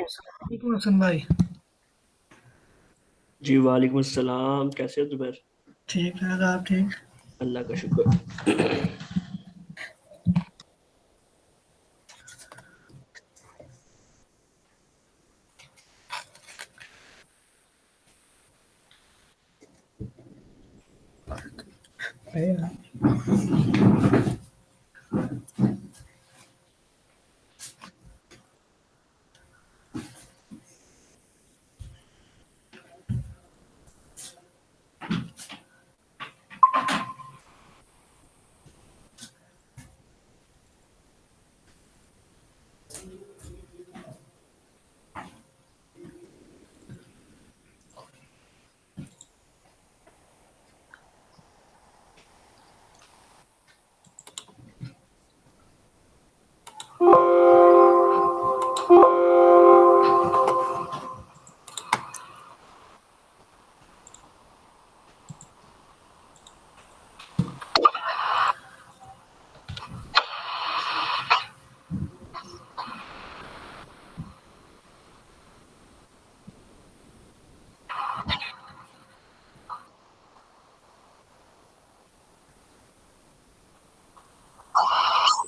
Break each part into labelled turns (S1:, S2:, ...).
S1: वालेकुम हसन भाई।
S2: जी वालेकुम अस्सलाम। कैसे हो जुबैर?
S1: ठीक ठाक, आप ठीक?
S2: अल्लाह का शुक्र।
S1: है यार।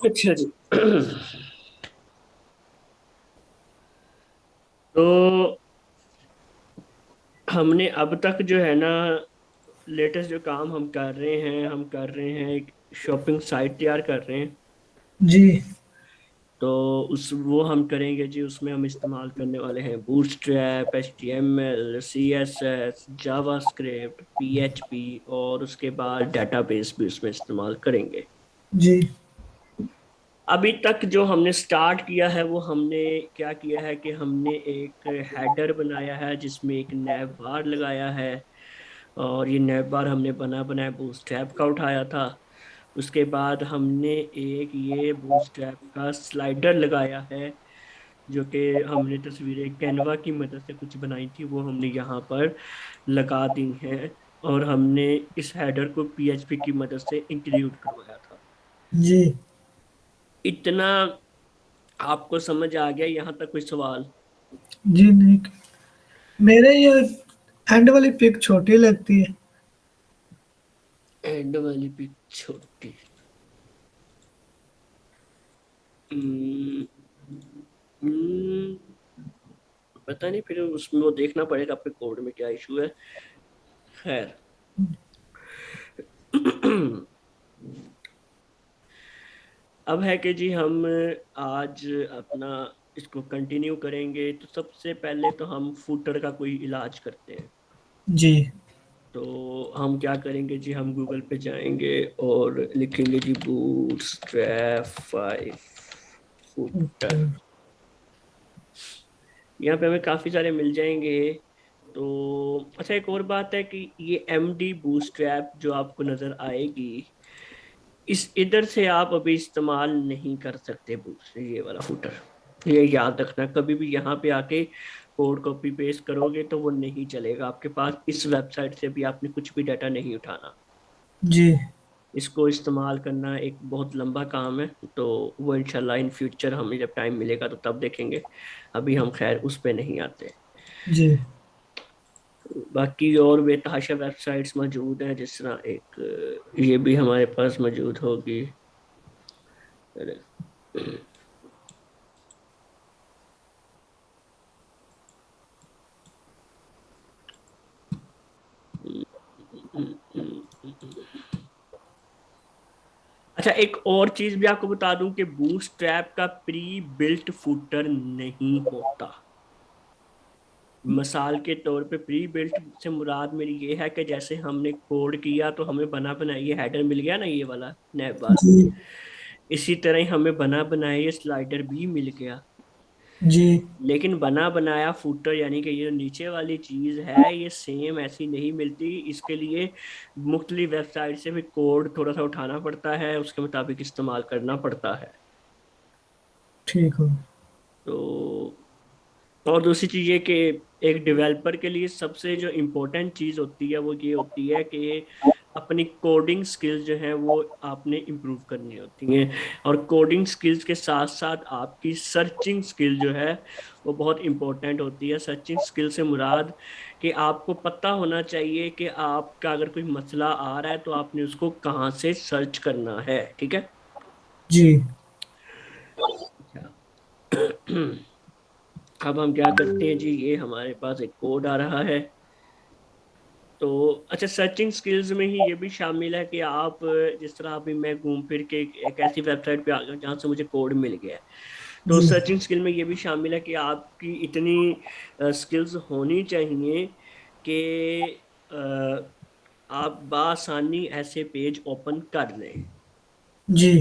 S2: अच्छा जी। तो हमने अब तक जो है ना, लेटेस्ट जो काम हम कर रहे हैं एक शॉपिंग साइट तैयार कर रहे हैं।
S1: जी।
S2: तो उस वो हम करेंगे जी। उसमें हम इस्तेमाल करने वाले हैं bootstrap, HTML, CSS, JavaScript, PHP, और उसके बाद डेटाबेस भी उसमें इस्तेमाल करेंगे।
S1: जी।
S2: अभी तक जो हमने स्टार्ट किया है वो हमने क्या किया है कि हमने एक हेडर बनाया है जिसमें एक नैव बार लगाया है। और ये नैव बार हमने बना बनाया बूटस्ट्रैप का उठाया था। उसके बाद हमने एक ये बूटस्ट्रैप का स्लाइडर लगाया है, जो कि हमने तस्वीरें कैनवा की मदद से कुछ बनाई थी, वो हमने यहाँ पर लगा दी हैं। और हमने इस हेडर को PHP की मदद से इंक्लूड करवाया था।
S1: जी।
S2: इतना आपको समझ आ गया? यहाँ तक कोई सवाल?
S1: जी नहीं, मेरे ये एंड वाली पिक छोटी लगती है।
S2: एंड वाली भी छोटी? हम्म, हम्म, पता नहीं, फिर उसमें वो देखना पड़ेगा आपके कोड में क्या इशू है। खैर। अब है कि जी हम आज अपना इसको कंटिन्यू करेंगे। तो सबसे पहले तो हम फुटर का कोई इलाज करते हैं।
S1: जी।
S2: तो हम क्या करेंगे जी, हम गूगल पे जाएंगे और लिखेंगे जी बूटस्ट्रैप 5
S1: ओके।
S2: फुटर। यहाँ पे हमें काफी सारे मिल जाएंगे। तो अच्छा, एक और बात है कि ये MD बूटस्ट्रैप जो आपको नजर आएगी, इस इधर से आप अभी इस्तेमाल नहीं कर सकते बूस्ट ये वाला फुटर। ये याद रखना, कभी भी यहाँ पे आके कोड कॉपी पेस्ट करोगे तो वो नहीं चलेगा आपके पास। इस वेबसाइट से भी आपने कुछ भी डाटा नहीं उठाना।
S1: जी।
S2: इसको इस्तेमाल करना एक बहुत लंबा काम है। तो वो इंशाल्लाह इन फ्यूचर हमें जब टाइम मिलेगा तो तब देखेंगे। अभी हम खैर उस पे नहीं आते।
S1: जी।
S2: बाकी और बेतहाशा वेबसाइट्स मौजूद हैं, जिस तरह एक ये भी हमारे पास मौजूद होगी। अच्छा, एक और चीज भी आपको बता दूं कि बूटस्ट्रैप का प्री बिल्ट फुटर नहीं होता। मिसाल के तौर पे प्री बिल्ट से मुराद मेरी ये है कि जैसे हमने कोड किया तो हमें बना बनाया ये हेडर मिल गया ना, ये वाला नैब बार।
S1: जी।
S2: इसी तरह ही हमें बना बनाया ये स्लाइडर भी मिल गया।
S1: जी।
S2: लेकिन बना बनाया फुटर यानी कि ये जो नीचे वाली चीज है ये सेम ऐसी नहीं मिलती। इसके लिए मुख्तलिफ वेबसाइट से भी कोड थोड़ा सा उठाना पड़ता है, उसके मुताबिक इस्तेमाल करना पड़ता है।
S1: ठीक हो।
S2: तो और दूसरी चीज ये कि एक डेवलपर के लिए सबसे जो इम्पोर्टेंट चीज होती है वो ये होती है कि अपनी कोडिंग स्किल्स जो है वो आपने इम्प्रूव करनी होती हैं। और कोडिंग स्किल्स के साथ साथ आपकी सर्चिंग स्किल जो है वो बहुत इंपॉर्टेंट होती है। सर्चिंग स्किल से मुराद कि आपको पता होना चाहिए कि आपका अगर कोई मसला आ रहा है तो आपने उसको कहाँ से सर्च करना है, ठीक है।
S1: जी।
S2: अच्छा। अब हम क्या करते हैं जी, ये हमारे पास एक कोड आ रहा है। तो अच्छा, सर्चिंग स्किल्स में ही ये भी शामिल है कि आप जिस तरह अभी मैं घूम फिर के एक ऐसी वेबसाइट पे आ गया जहाँ से मुझे कोड मिल गया है, तो
S1: जी।
S2: सर्चिंग स्किल में ये भी शामिल है कि आपकी इतनी स्किल्स होनी चाहिए कि आप बासानी ऐसे पेज ओपन कर लें।
S1: जी।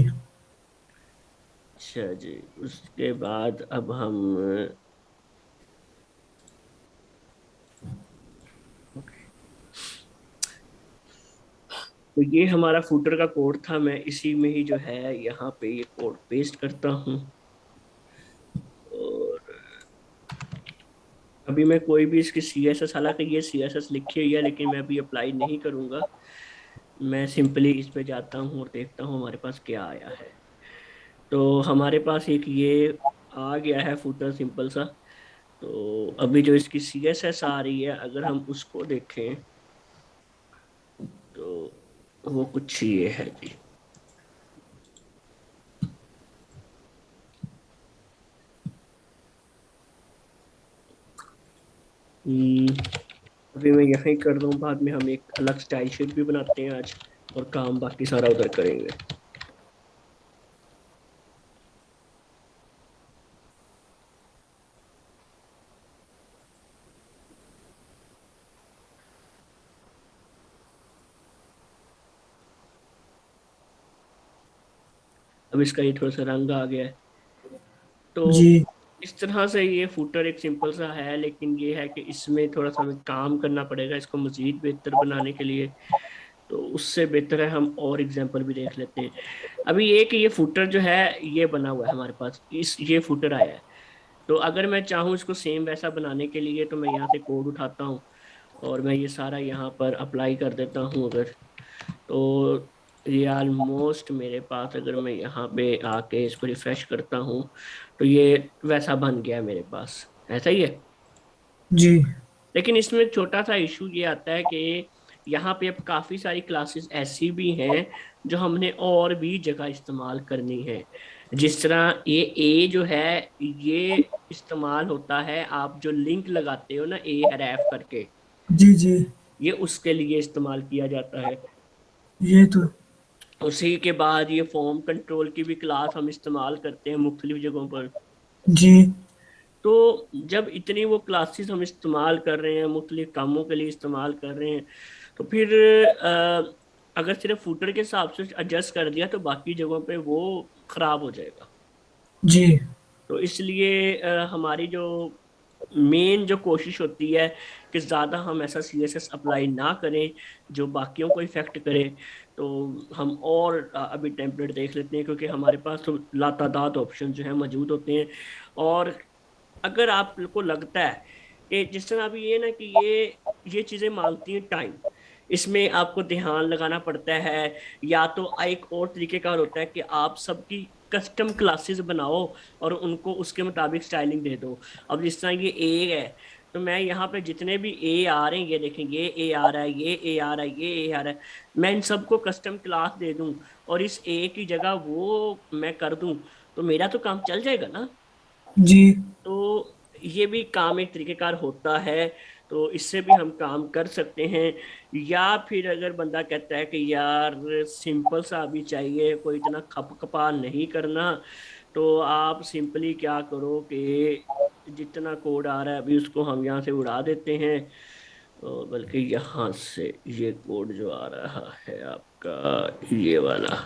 S2: अच्छा जी, उसके बाद अब हम तो ये हमारा फूटर का कोड था। मैं इसी में ही जो है यहाँ पे ये कोड पेस्ट करता हूँ। और अभी मैं कोई भी इसकी सी एस एस, हालांकि ये सी एस एस लिखी हुई है लेकिन मैं अभी अप्लाई नहीं करूंगा। मैं सिंपली इस पे जाता हूँ और देखता हूँ हमारे पास क्या आया है। तो हमारे पास एक ये आ गया है फूटर सिंपल सा। तो अभी जो इसकी सी एस एस आ रही है अगर हम उसको देखें तो वो कुछ ये है जी। अभी मैं यही कर रहा हूँ, बाद में हम एक अलग स्टाइल शीट भी बनाते हैं आज, और काम बाकी सारा उधर करेंगे। अब इसका ये थोड़ा सा रंग आ गया है। तो
S1: जी।
S2: इस तरह से ये फूटर एक सिंपल सा है, लेकिन ये है कि इसमें थोड़ा सा हमें काम करना पड़ेगा इसको मजीद बेहतर बनाने के लिए। तो उससे बेहतर है हम और एग्जांपल भी देख लेते हैं। अभी ये कि ये फुटर जो है ये बना हुआ है हमारे पास, इस ये फुटर आया है। तो अगर मैं चाहूँ इसको सेम वैसा बनाने के लिए तो मैं यहाँ से कोड उठाता हूँ और मैं ये सारा यहाँ पर अप्लाई कर देता हूँ। अगर तो ये ऑलमोस्ट मेरे पास, अगर मैं यहाँ पे आके इसको रिफ्रेश करता हूँ तो ये वैसा बन गया है मेरे पास, ऐसा ही है।
S1: जी।
S2: लेकिन इसमें छोटा सा इशू ये आता है कि यहाँ पे अब काफी सारी क्लासेस ऐसी भी हैं जो हमने और भी जगह इस्तेमाल करनी है। जिस तरह ये ए जो है ये इस्तेमाल होता है, आप जो लिंक लगाते हो ना ए रैफ करके,
S1: जी। जी।
S2: ये उसके लिए इस्तेमाल किया जाता है।
S1: ये तो।
S2: उसी के बाद ये फॉर्म कंट्रोल की भी क्लास हम इस्तेमाल करते हैं मुख्तलिफ जगहों पर।
S1: जी।
S2: तो जब इतनी वो क्लासेस हम इस्तेमाल कर रहे हैं, मुख्तलिफ कामों के लिए इस्तेमाल कर रहे हैं, तो फिर अगर सिर्फ फूटर के हिसाब से एडजस्ट कर दिया तो बाकी जगहों पे वो खराब हो जाएगा।
S1: जी।
S2: तो इसलिए हमारी जो मेन जो कोशिश होती है कि ज़्यादा हम ऐसा सी एस एस अप्लाई ना करें जो बाकियों को इफेक्ट करे। तो हम और अभी टेम्पलेट देख लेते हैं, क्योंकि हमारे पास तो लातादाद ऑप्शन जो है मौजूद होते हैं। और अगर आपको लगता है कि जिस तरह अभी ये ना कि ये चीजें मांगती हैं टाइम, इसमें आपको ध्यान लगाना पड़ता है। या तो एक और तरीकेकार होता है कि आप सबकी कस्टम क्लासेस बनाओ और उनको उसके मुताबिक स्टाइलिंग दे दो। अब जिस तरह ये ए है, तो मैं यहाँ पे जितने भी ए आ रहे हैं ये देखें, ये ए आ रहा है, ये ए आ रहा है, ये ए आ रहा है, मैं इन सबको कस्टम क्लास दे दूं और इस ए की जगह वो मैं कर दूं, तो मेरा तो काम चल जाएगा ना।
S1: जी।
S2: तो ये भी काम एक तरीकेकार होता है। तो इससे भी हम काम कर सकते हैं। या फिर अगर बंदा कहता है कि यार सिंपल सा भी चाहिए, कोई इतना खप खपा नहीं करना, तो आप सिंपली क्या करो कि जितना कोड आ रहा है अभी उसको हम यहाँ से उड़ा देते हैं। और बल्कि यहाँ से ये कोड जो आ रहा है आपका ये वाला,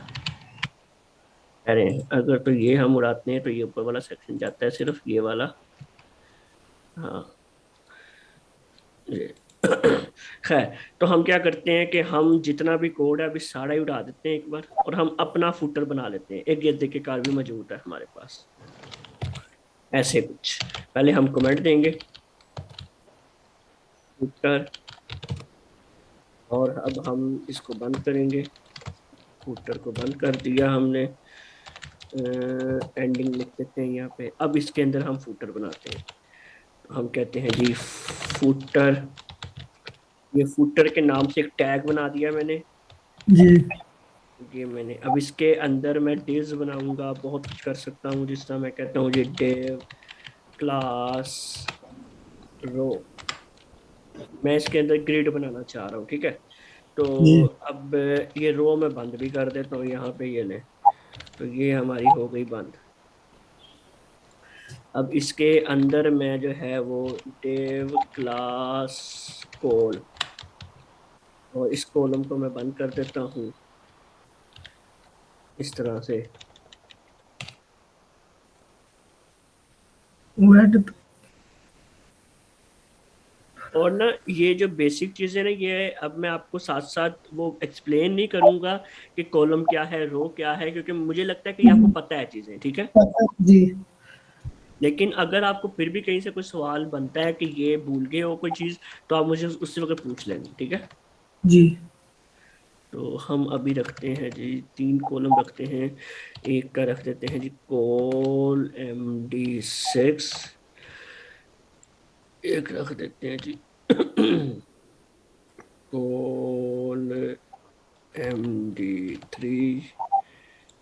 S2: अरे अगर तो ये हम उड़ाते हैं तो ये ऊपर वाला सेक्शन जाता है, सिर्फ ये वाला। हाँ ये खैर, तो हम क्या करते हैं कि हम जितना भी कोड है अभी सारा ही उड़ा देते हैं एक बार, और हम अपना फुटर बना लेते हैं। एक ये देखिए कार भी मौजूद है हमारे पास, ऐसे कुछ। पहले हम कमेंट देंगे फुटर, और अब हम इसको बंद करेंगे, फूटर को बंद कर दिया हमने, एंडिंग लिख देते हैं यहाँ पे। अब इसके अंदर हम फूटर बनाते हैं, तो हम कहते हैं जी फूटर, ये फूटर के नाम से एक टैग बना दिया मैंने,
S1: जी
S2: ये मैंने। अब इसके अंदर मैं डिव्स बनाऊंगा, बहुत कुछ कर सकता हूँ, जिस तरह मैं कहता हूँ ये डिव क्लास रो, मैं इसके अंदर ग्रिड बनाना चाह रहा हूँ, ठीक है। तो
S1: जी
S2: अब ये रो मैं बंद भी कर देता हूँ यहाँ पे, ये ले, तो ये हमारी हो गई बंद। अब इसके अंदर मैं जो है वो डिव क्लास कॉल, और इस कॉलम को मैं बंद कर देता हूँ इस तरह से।
S1: वेट।
S2: और ना ये जो बेसिक चीजें ना, ये अब मैं आपको साथ साथ वो एक्सप्लेन नहीं करूंगा कि कॉलम क्या है, रो क्या है, क्योंकि मुझे लगता है कि ये आपको पता है चीजें, ठीक है।
S1: जी
S2: लेकिन अगर आपको फिर भी कहीं से कोई सवाल बनता है कि ये भूल गए हो कोई चीज, तो आप मुझे उससे वक्त पूछ लेंगे, ठीक है।
S1: जी
S2: तो हम अभी रखते हैं जी 3 कॉलम रखते हैं। एक का रख देते हैं जी कॉल MD6, एक रख देते हैं जी कॉल MD3,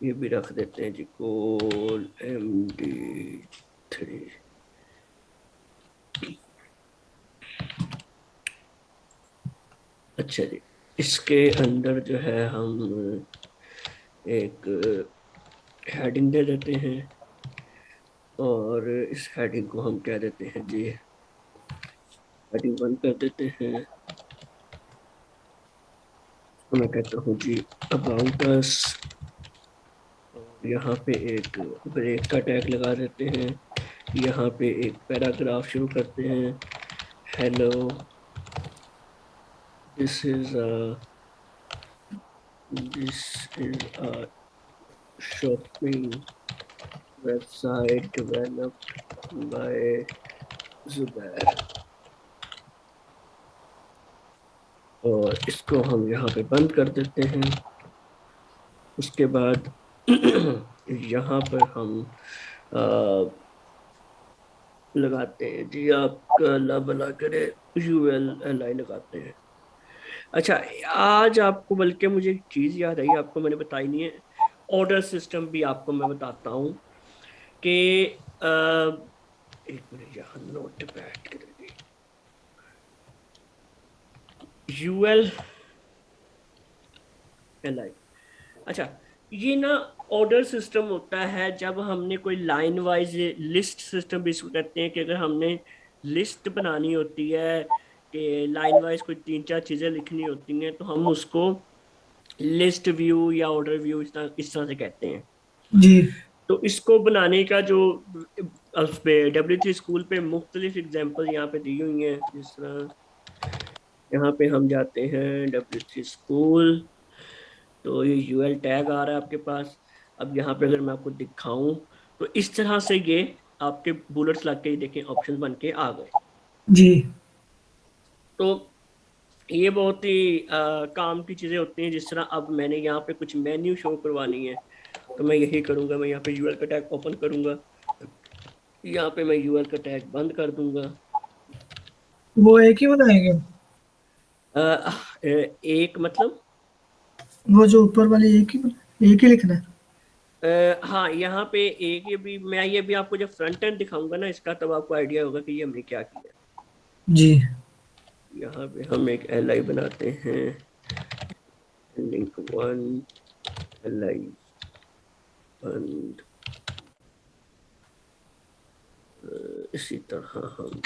S2: ये भी रख देते हैं जी कॉल MD3। अच्छा जी, इसके अंदर जो है हम एक हेडिंग दे देते हैं, और इस हेडिंग को हम क्या देते हैं जी, हेडिंग बंद कर देते हैं, तो मैं कहता हूँ जी अबाउट अस, और यहाँ पे एक ब्रेक का टैग लगा देते हैं, यहाँ पे एक पैराग्राफ शुरू करते हैं, hello this is a shopping website developed by Zubair, और इसको हम यहाँ पे बंद कर देते हैं। उसके बाद यहाँ पर हम लगाते हैं जी, आपका अल्लाह भला करे, ULLI लगाते हैं। अच्छा, आज आपको बल्कि मुझे एक चीज याद आई, आपको मैंने बताई नहीं है, ऑर्डर सिस्टम भी आपको मैं बताता हूँ कि एक मिनट यहाँ नोट पैड करेंगे, ULLI। अच्छा, ये ना ऑर्डर सिस्टम होता है जब हमने कोई लाइन वाइज, लिस्ट सिस्टम भी इसको कहते हैं, कि अगर हमने लिस्ट बनानी होती है कि लाइन वाइज कोई 3 4 चीजें लिखनी होती हैं, तो हम उसको लिस्ट व्यू या ऑर्डर व्यू इस तरह से कहते हैं।
S1: जी
S2: तो इसको बनाने का जो उस पे W3 स्कूल पे मुख्तलिफ एग्जांपल यहाँ पे दी हुई हैं, जिस तरह यहाँ पे हम जाते हैं W3 स्कूल, तो ये UL टैग आ रहा है आपके पास। अब यहाँ पे अगर मैं आपको दिखाऊं, तो इस तरह से ये आपके बुलेट्स लग के देखें ऑप्शन बन के आ गए।
S1: जी
S2: तो ये बहुत ही काम की चीजें होती हैं। जिस तरह अब मैंने यहाँ पे कुछ मेन्यू शो करवानी है, तो मैं यही करूंगा, मैं यहाँ पे UL का टैग ओपन करूंगा, यहाँ पे मैं UL का टैग बंद कर दूंगा।
S1: वो एक ही बनाएंगे।
S2: एक मतलब,
S1: वो जो ऊपर वाली एक ही लिखना है।
S2: हाँ यहाँ पे एक, ये भी मैं ये भी आपको जब फ्रंट एंड दिखाऊंगा ना इसका, तब आपको आइडिया होगा कि ये हमने क्या किया।
S1: जी
S2: यहाँ पे हम एक LI बनाते हैं, लिंक 1 LI बंद, इसी तरह हम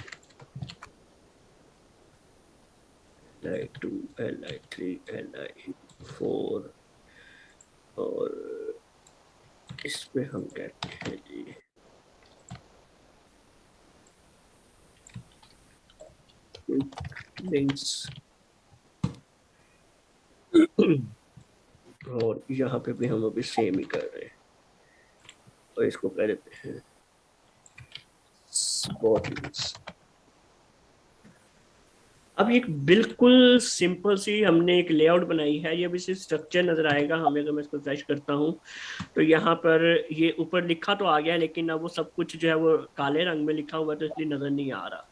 S2: LI 2 LI 3 LI 4, और इस पे हम कहते हैं जी लिंक्स, और यहाँ पे भी हम अभी सेम ही कर रहे हैं, और इसको कह देते हैं स्पॉट लिंक्स। अब एक बिल्कुल सिंपल सी हमने एक लेआउट बनाई है, ये अभी से स्ट्रक्चर नजर आएगा हमें अगर मैं इसको फ्रेश करता हूँ। तो यहाँ पर ये ऊपर लिखा तो आ गया है, लेकिन अब वो सब कुछ जो है वो काले रंग में लिखा हुआ है, तो इसलिए नजर नहीं आ रहा।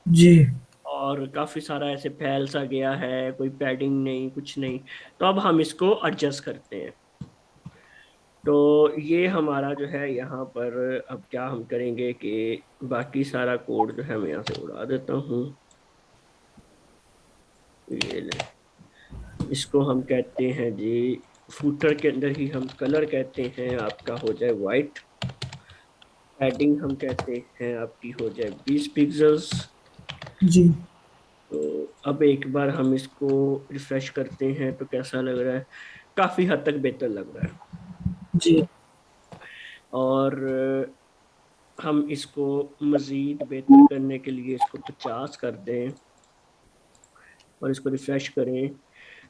S1: जी
S2: और काफी सारा ऐसे फैल सा गया है, कोई पैडिंग नहीं, कुछ नहीं। तो अब हम इसको एडजस्ट करते हैं। तो ये हमारा जो है यहाँ पर, अब क्या हम करेंगे कि बाकी सारा कोड जो है मैं यहाँ से उड़ा देता हूँ। ये ले, इसको हम कहते हैं जी, फूटर के अंदर ही हम कलर कहते हैं आपका हो जाए वाइट। पैडिंग हम कहते हैं आपकी हो जाए 20 पिक्सल्स।
S1: जी
S2: तो अब एक बार हम इसको रिफ्रेश करते हैं तो कैसा लग रहा है? काफी हद तक बेहतर लग रहा है।
S1: जी
S2: और हम इसको मजीद बेहतर करने के लिए इसको 50 कर दें और इसको रिफ्रेश करें,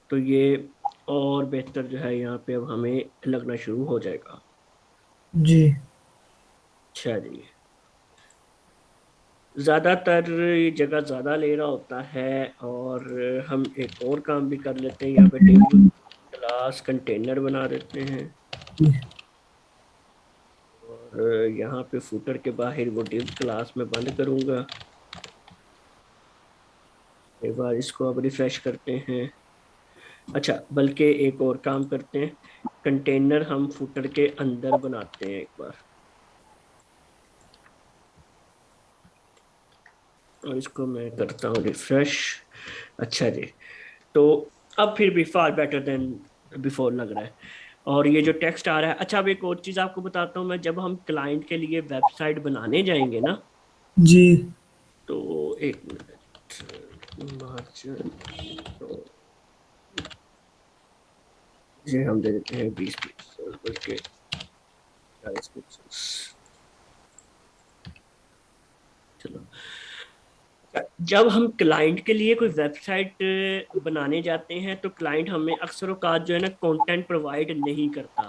S2: तो ये और बेहतर जो है यहाँ पे अब हमें लगना शुरू हो जाएगा।
S1: जी
S2: अच्छा जी, ज़्यादातर ये जगह ज़्यादा ले रहा होता है। और हम एक और काम भी कर लेते हैं, यहाँ पे डिव क्लास कंटेनर बना देते हैं। और यहाँ पे फुटर के बाहर वो डिव क्लास में बंद करूँगा। एक बार इसको अब रिफ्रेश करते हैं। अच्छा, बल्कि एक और काम करते हैं, कंटेनर हम फुटर के अंदर बनाते हैं एक बार, और इसको मैं करता हूँ रिफ्रेश। अच्छा जी, तो अब फिर भी फार बेटर देन बिफोर लग रहा है। और ये जो टेक्स्ट आ रहा है, अच्छा अब एक और चीज़ आपको बताता हूँ मैं, जब हम क्लाइंट के लिए वेबसाइट बनाने जाएंगे ना,
S1: जी
S2: तो एक मिनट, मार्जिन, तो ये हम दे देते हैं 20 पिक्सल, बल्कि 40 पिक्सल। चलो, जब हम क्लाइंट के लिए कोई वेबसाइट बनाने जाते हैं तो क्लाइंट हमें अक्सर औकात जो है ना कंटेंट प्रोवाइड नहीं करता,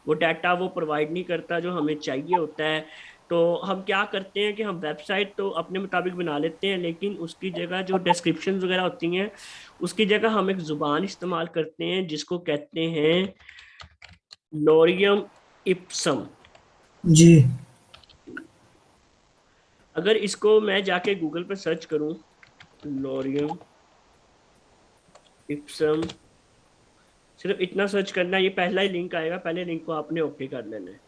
S2: वो डाटा वो प्रोवाइड नहीं करता जो हमें चाहिए होता है। तो हम क्या करते हैं कि हम वेबसाइट तो अपने मुताबिक बना लेते हैं, लेकिन उसकी जगह जो डिस्क्रिप्शन वगैरह होती हैं, उसकी जगह हम एक जुबान इस्तेमाल करते हैं जिसको कहते हैं लोरियम इप्सम।
S1: जी
S2: अगर इसको मैं जाके गूगल पर सर्च करूं, लोरियम इप्सम, सिर्फ इतना सर्च करना है, ये पहला ही लिंक आएगा, पहले लिंक को आपने ओके कर लेना है।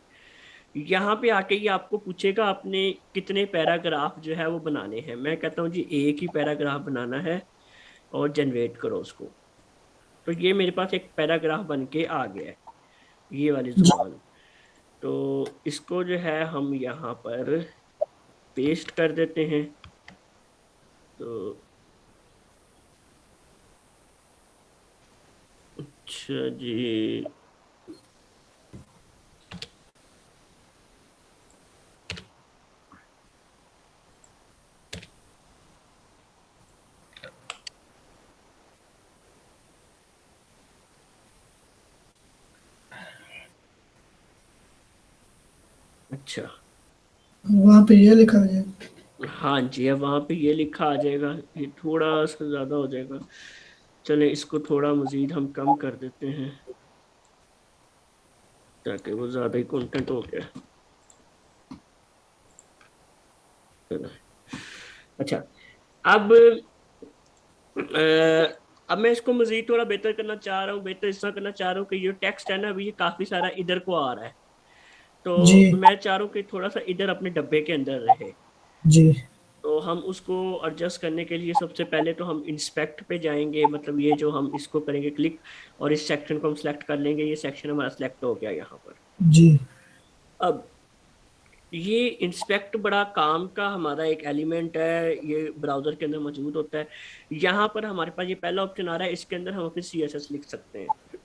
S2: यहाँ पे आके ये आपको पूछेगा आपने कितने पैराग्राफ जो है वो बनाने हैं। मैं कहता हूँ जी एक ही पैराग्राफ बनाना है और जनरेट करो उसको। तो ये मेरे पास एक पैराग्राफ बन के आ गया है, ये वाली
S1: जी
S2: जुबान। तो इसको जो है हम यहाँ पर पेस्ट कर देते हैं। तो अच्छा जी, अच्छा,
S1: वहाँ पे ये लिखा है।
S2: हाँ जी, अब वहाँ पे ये लिखा आ जाएगा, ये थोड़ा सा ज़्यादा हो जाएगा। चले इसको थोड़ा मज़ीद हम कम कर देते हैं, ताकि वो ज़्यादा ही कंटेंट हो गया। चलो, अच्छा, अब अब मैं इसको मज़ीद थोड़ा बेहतर करना चाह रहा हूँ। बेहतर इसका करना चाह रहा हूँ कि ये टेक्स्ट है ना, अभी ये काफ़ी सारा इधर को आ रहा है।
S1: जी
S2: तो मैं चाह रहा हूँ कि थोड़ा सा इधर अपने डब्बे के अंदर रहे।
S1: जी
S2: तो हम उसको एडजस्ट करने के लिए सबसे पहले तो हम इंस्पेक्ट पे जाएंगे, मतलब ये जो हम इसको करेंगे क्लिक, और इस सेक्शन को हम सेलेक्ट कर लेंगे। ये सेक्शन हमारा सेलेक्ट हो गया यहाँ पर।
S1: जी
S2: अब ये इंस्पेक्ट बड़ा काम का हमारा एक एलिमेंट है, ये ब्राउजर के अंदर मौजूद होता है। यहाँ पर हमारे पास ये पहला ऑप्शन आ रहा है, इसके अंदर हम अपनी CSS लिख सकते हैं।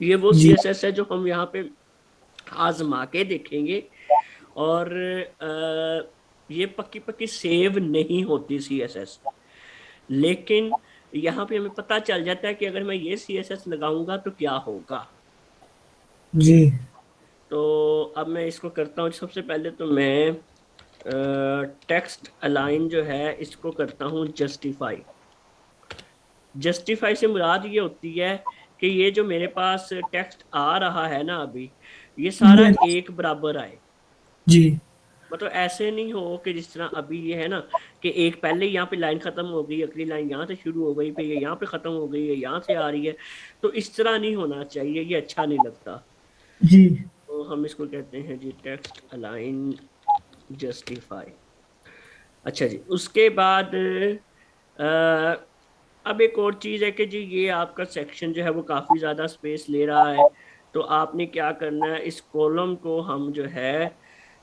S2: ये वो
S1: जी
S2: CSS है जो हम यहाँ पे आजमा के देखेंगे। और ये पक्की पक्की सेव नहीं होती CSS, लेकिन यहाँ पे हमें पता चल जाता है कि अगर मैं ये CSS लगाऊंगा तो क्या होगा।
S1: जी
S2: तो अब मैं इसको करता हूँ, सबसे पहले तो मैं टेक्स्ट अलाइन जो है इसको करता हूँ जस्टिफाई। जस्टिफाई से मुराद ये होती है कि ये जो मेरे पास टेक्स्ट आ रहा है ना अभी, ये सारा
S1: ये
S2: एक बराबर आए।
S1: जी
S2: मतलब ऐसे नहीं हो कि जिस तरह अभी ये है ना कि एक पहले यहाँ पे लाइन खत्म हो गई, अगली लाइन यहाँ से शुरू हो गई, फिर ये यहाँ पे खत्म हो गई, ये यहाँ से आ रही है। तो इस तरह नहीं होना चाहिए, ये अच्छा नहीं लगता।
S1: जी
S2: तो हम इसको कहते हैं जी टेक्स्ट अलाइन जस्टिफाई। अच्छा जी, उसके बाद अब एक और चीज है कि जी ये आपका सेक्शन जो है वो काफी ज्यादा स्पेस ले रहा है। तो आपने क्या करना है, इस कॉलम को हम जो है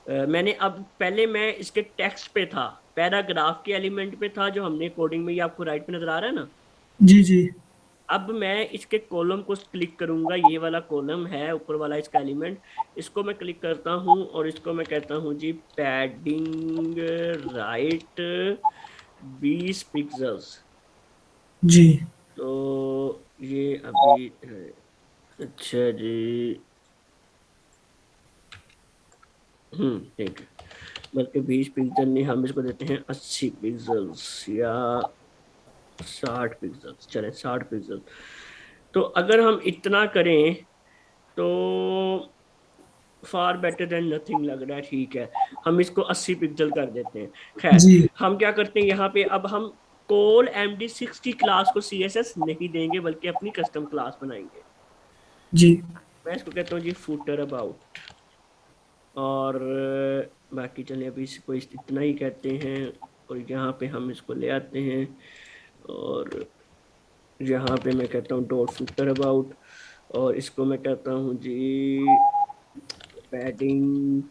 S2: मैंने अब पहले मैं इसके टेक्स्ट पे था, पैराग्राफ के एलिमेंट पे था, जो हमने कोडिंग में, ये आपको राइट पे नजर आ रहा है ना।
S1: जी जी
S2: अब मैं इसके कॉलम को क्लिक करूंगा, ये वाला कॉलम है ऊपर वाला इसका एलिमेंट, इसको मैं क्लिक करता हूँ और इसको मैं कहता हूँ जी पैडिंग राइट 20 पिक्सल्स।
S1: जी
S2: तो ये अभी अच्छा जी, ठीक है। बल्कि 20 पिक्सल नहीं, हम इसको देते हैं 80 पिक्सल्स या 60 पिक्सल्स, चले 60 पिक्सल। तो अगर हम इतना करें तो फार बेटर देन नथिंग लग रहा है, ठीक है। हम इसको 80 पिक्सल कर देते हैं। खैर,
S1: जी
S2: हम क्या करते हैं यहाँ पे, अब हम कोल MD6 की क्लास को CSS नहीं देंगे बल्कि अपनी कस्टम क्लास बनाएंगे।
S1: जी
S2: मैं इसको कहता हूँ जी फूटर अबाउट। और बाकी चलिए अभी इसको इतना ही कहते हैं। और यहाँ पे हम इसको ले आते हैं और यहाँ पे मैं कहता हूँ डॉट फूटर अबाउट। और इसको मैं कहता हूँ जी पैडिंग,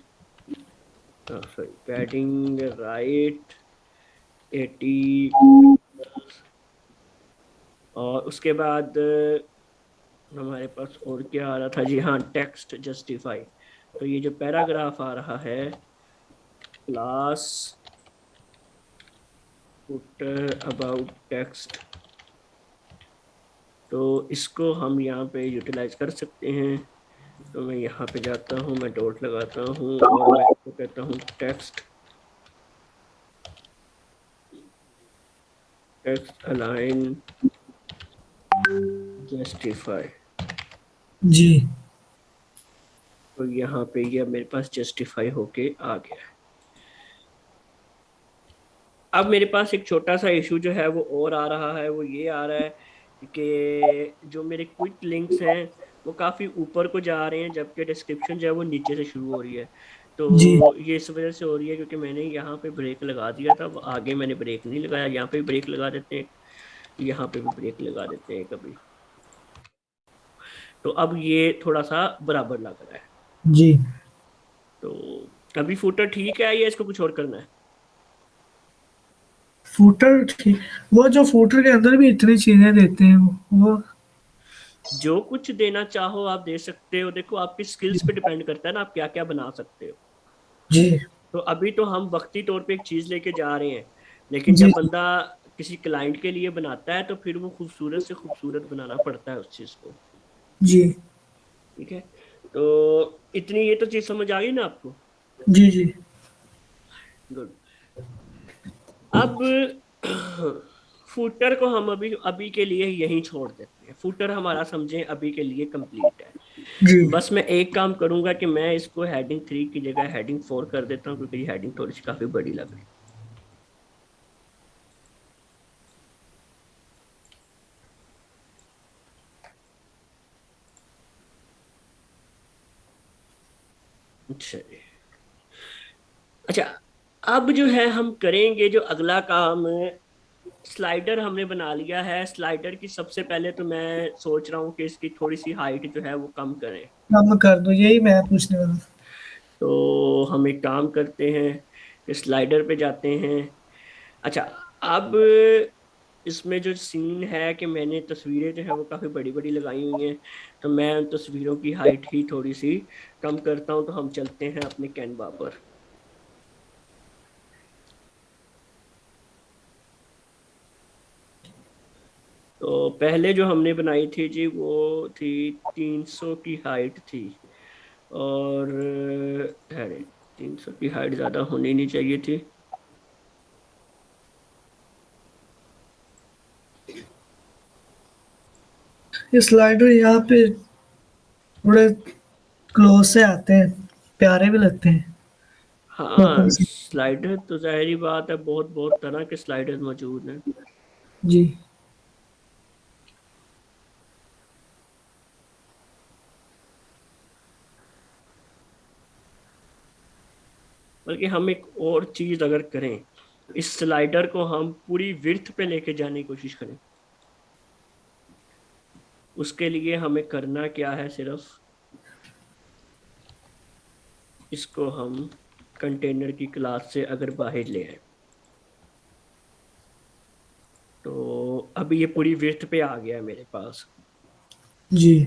S2: सॉरी पैडिंग राइट 80। और उसके बाद हमारे पास और क्या आ रहा था जी, हाँ टेक्स्ट जस्टिफाई। तो ये जो पैराग्राफ आ रहा है, क्लास फुटर अबाउट टेक्स्ट, तो इसको हम यहाँ पे यूटिलाइज कर सकते हैं। तो मैं यहाँ पे जाता हूँ, मैं डॉट लगाता हूँ और मैं इसको कहता हूँ टेक्स्ट टेक्स्ट अलाइन जस्टिफाई।
S1: जी
S2: तो यहाँ पे ये मेरे पास जस्टिफाई होके आ गया है। अब मेरे पास एक छोटा सा इशू जो है वो और आ रहा है, वो ये आ रहा है कि जो मेरे क्विक लिंक्स हैं वो काफ़ी ऊपर को जा रहे हैं, जबकि डिस्क्रिप्शन जो है वो नीचे से शुरू हो रही है।
S1: जी
S2: तो ये इस वजह से हो रही है क्योंकि मैंने यहाँ पे ब्रेक लगा दिया था, वो आगे मैंने ब्रेक नहीं लगाया। यहाँ पे भी ब्रेक लगा देते हैं, यहाँ पे भी ब्रेक लगा देते हैं कभी। तो अब ये थोड़ा सा बराबर लग रहा है।
S1: जी
S2: तो अभी फुटर ठीक है या इसको कुछ और करना है?
S1: फूटर ठीक। वो जो फूटर के अंदर भी इतनी चीजें देते हैं वो
S2: जो कुछ देना चाहो आप दे सकते हो, देखो आपकी स्किल्स पे डिपेंड करता है ना, आप क्या क्या बना सकते हो।
S1: जी
S2: तो अभी तो हम वक्ती तौर पे एक चीज लेके जा रहे हैं, लेकिन
S1: जी
S2: जब बंदा किसी क्लाइंट के लिए बनाता है तो फिर वो खूबसूरत से खूबसूरत बनाना पड़ता है उस चीज को।
S1: जी
S2: ठीक है, तो इतनी ये तो चीज समझ आ गई ना आपको?
S1: जी जी
S2: गुड। अब फुटर को हम अभी अभी के लिए यहीं छोड़ देते हैं। फुटर हमारा समझें अभी के लिए कंप्लीट है।
S1: जी
S2: बस मैं एक काम करूंगा कि मैं इसको हेडिंग 3 की जगह हेडिंग 4 कर देता हूँ, क्योंकि ये हेडिंग थोड़ी सी काफी बड़ी लग रही है। अच्छा जी। अच्छा, अब जो है हम करेंगे जो अगला काम, स्लाइडर हमने बना लिया है। स्लाइडर की सबसे पहले तो मैं सोच रहा हूँ कि इसकी थोड़ी सी हाइट जो है वो कम करें।
S1: कम कर दो, यही मैं पूछने वाला था।
S2: तो हम एक काम करते हैं कि स्लाइडर पे जाते हैं। अच्छा, अब इसमें जो सीन है कि मैंने तस्वीरें जो है वो काफ़ी बड़ी बड़ी लगाई हुई हैं, तो मैं उन तस्वीरों की हाइट ही थोड़ी सी कम करता हूँ। तो हम चलते हैं अपने कैनवा पर। तो पहले जो हमने बनाई थी जी वो थी 300 की हाइट थी। और अरे 300 की हाइट ज़्यादा होनी नहीं चाहिए थी।
S1: ये स्लाइडर यहाँ पे थोड़े क्लोज से आते हैं, प्यारे भी लगते हैं।
S2: हाँ,
S1: ओपन से।
S2: स्लाइडर तो जाहिर बात है, बहुत बहुत तरह के स्लाइडर मौजूद हैं।
S1: जी।
S2: बल्कि हम एक और चीज अगर करें, इस स्लाइडर को हम पूरी विड्थ पे लेके जाने की कोशिश करें। उसके लिए हमें करना क्या है, सिर्फ इसको हम कंटेनर की क्लास से अगर बाहर ले आए, तो अभी ये पूरी विड्थ पे आ गया है मेरे पास।
S1: जी।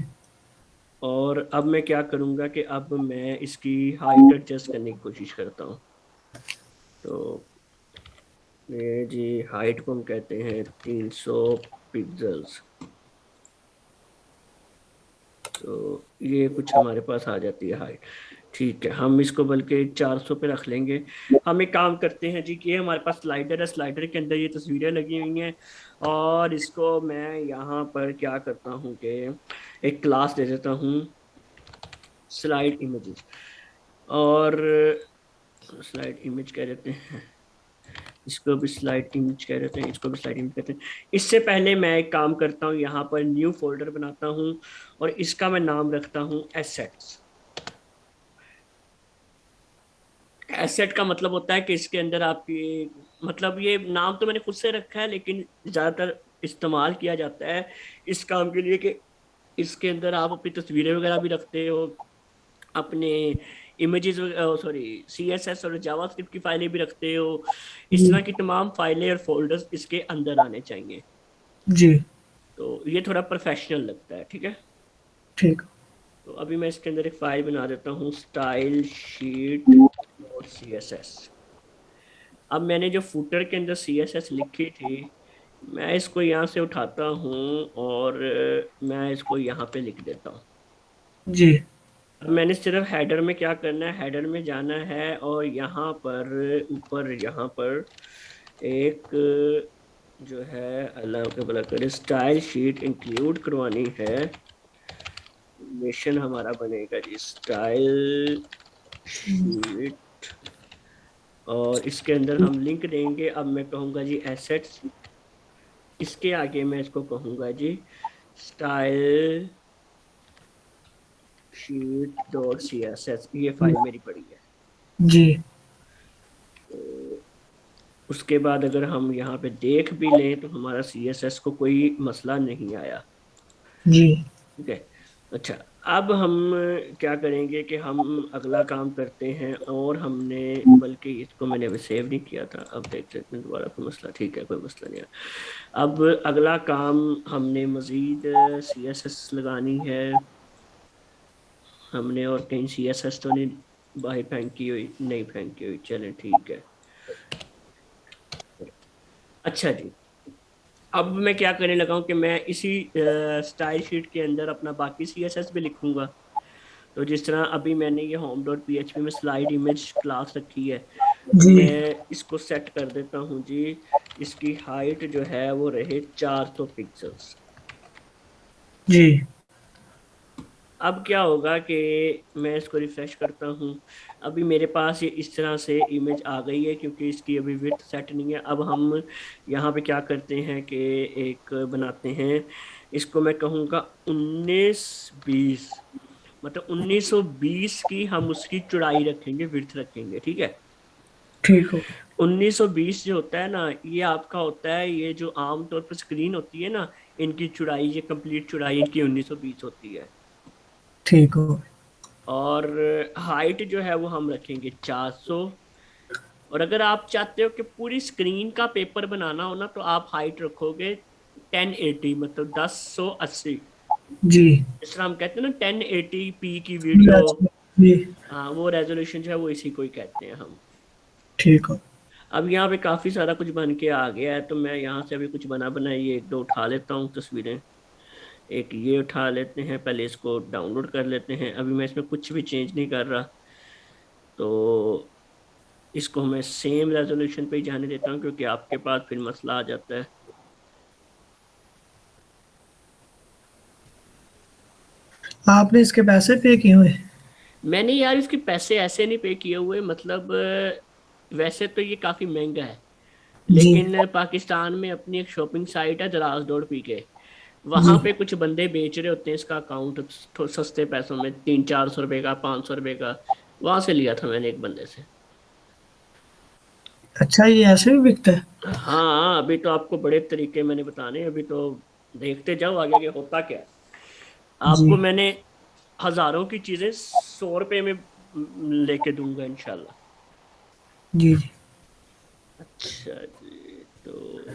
S2: और अब मैं क्या करूंगा कि अब मैं इसकी हाइट एडजस्ट करने की कोशिश करता हूँ। तो ये जी, हाइट को हम कहते हैं 300 पिक्सल्स। तो ये कुछ हमारे पास आ जाती है हाइट। ठीक है, हम इसको बल्कि 400 पे रख लेंगे। हम एक काम करते हैं जी कि ये हमारे पास स्लाइडर है, स्लाइडर के अंदर ये तस्वीरें लगी हुई हैं। और इसको मैं यहाँ पर क्या करता हूँ कि एक क्लास दे देता हूँ, स्लाइड इमेजेस। और स्लाइड इमेज कह देते हैं, इसको भी स्लाइड इमेज कह देते हैं, इसको भी स्लाइड इमेज कहते हैं। इससे पहले मैं एक काम करता हूँ, यहाँ पर न्यू फोल्डर बनाता हूँ और इसका मैं नाम रखता हूँ एसेट्स। एसेट का मतलब होता है कि इसके अंदर आपकी, मतलब ये नाम तो मैंने खुद से रखा है, लेकिन ज्यादातर इस्तेमाल किया जाता है इस काम के लिए कि इसके अंदर आप अपनी तस्वीरें वगैरह भी रखते हो, अपने इमेजेस, सॉरी, सीएसएस और जावास्क्रिप्ट की फाइलें भी रखते हो। इस
S1: जी।
S2: तरह की तमाम फाइलें और फोल्डर्स इसके अंदर आने चाहिए।
S1: जी।
S2: तो ये थोड़ा प्रोफेशनल लगता है, ठीक है।
S1: ठीक।
S2: तो अभी मैं इसके अंदर एक फाइल बना देता हूँ, style sheet dot C S S. अब मैंने जो फुटर के अंदर सी एस एस लिखी थी, मैं इसको यहाँ से उठाता हूँ और मैं इसको यहाँ पे लिख देता हूँ।
S1: जी।
S2: अब मैंने सिर्फ हेडर में क्या करना है, हेडर में जाना है और यहाँ पर ऊपर, यहाँ पर एक जो है, अल्लाह के भला करे, स्टाइल शीट इंक्लूड करवानी है। मिशन हमारा बनेगा जी स्टाइल शीट। और इसके अंदर हम लिंक देंगे। अब मैं कहूँगा जी एसेट्स, इसके आगे मैं इसको कहूँगा G style sheet dot C S S. ये फाइल मेरी पड़ी है।
S1: जी।
S2: तो उसके बाद अगर हम यहाँ पे देख भी लें तो हमारा सी एस एस को कोई मसला नहीं आया।
S1: जी।
S2: ठीक है। अच्छा, अब हम क्या करेंगे कि हम अगला काम करते हैं, और हमने, बल्कि इसको मैंने अभी सेव नहीं किया था, अब देख लेते हैं दोबारा, कोई मसला, ठीक है, कोई मसला नहीं है। अब अगला काम, हमने मजीद सी एस एस लगानी है। हमने और कहीं सी एस एस तो नहीं बाहर फेंकी हुई, नहीं फेंकी हुई, चलें ठीक है। अच्छा जी, अब मैं क्या करने लगा हूँ कि मैं इसी स्टाइल शीट के अंदर अपना बाकी सी एस एस भी लिखूंगा। तो जिस तरह अभी मैंने ये home dot P H P में स्लाइड इमेज क्लास रखी है, तो
S1: जी।
S2: मैं इसको सेट कर देता हूँ जी, इसकी हाइट जो है वो रहे 400 पिक्सल्स।
S1: जी।
S2: अब क्या होगा कि मैं इसको रिफ्रेश करता हूँ, अभी मेरे पास ये इस तरह से इमेज आ गई है, क्योंकि इसकी अभी विड्थ सेट नहीं है। अब हम यहाँ पे क्या करते हैं कि एक बनाते हैं, इसको मैं कहूँगा 1920, मतलब 1920 की हम उसकी चौड़ाई रखेंगे, विड्थ रखेंगे, ठीक है।
S1: ठीक हो।
S2: 1920 जो होता है ना, ये आपका होता है, ये जो आमतौर पर स्क्रीन होती है ना, इनकी चौड़ाई, ये कंप्लीट चौड़ाई इनकी 1920 होती है।
S1: ठीक हो।
S2: और हाइट जो है वो हम रखेंगे 400। और अगर आप चाहते हो कि पूरी स्क्रीन का पेपर बनाना हो ना, तो आप हाइट रखोगे 1080, मतलब 1080।
S1: जी।
S2: जिस तरह हम कहते हैं ना 1080p की
S1: जी।
S2: वीडियो।
S1: जी।
S2: हाँ, वो रेजोल्यूशन जो है वो इसी को ही कहते हैं हम।
S1: ठीक हो।
S2: अब यहाँ पे काफी सारा कुछ बन के आ गया है, तो मैं यहाँ से अभी कुछ बना बनाई एक दो उठा लेता हूँ तस्वीरें। एक ये उठा लेते हैं, पहले इसको डाउनलोड कर लेते हैं। अभी मैं इसमें कुछ भी चेंज नहीं कर रहा। तो इसको मैं सेम रेजोल्यूशन पे ही जाने देता हूँ, क्योंकि आपके पास फिर मसला आ जाता है।
S1: आपने इसके पैसे पे किए हुए?
S2: मैंने यार इसके पैसे ऐसे नहीं पे किए हुए, मतलब वैसे तो ये काफी महंगा है,
S1: जी
S2: लेकिन पाकिस्तान में अपनी एक शॉपिंग साइट है दराज डॉट पी के,
S1: जी।
S2: वहां पे कुछ बंदे बेच रहे होते हैं इसका अकाउंट सस्ते पैसों में, 300-400 रुपए का, 500 रुपए का। वहां से लिया था मैंने एक बंदे से।
S1: अच्छा, ये ऐसे भी बिकता है?
S2: हाँ, अभी तो आपको बड़े तरीके मैंने बताने हैं, अभी तो देखते जाओ आगे आगे होता क्या है।
S1: जी
S2: आपको मैंने हजारों की चीजें 100 रुपए में लेके दूंगा इंशाल्लाह।
S1: जी जी।
S2: अच्छा जी, तो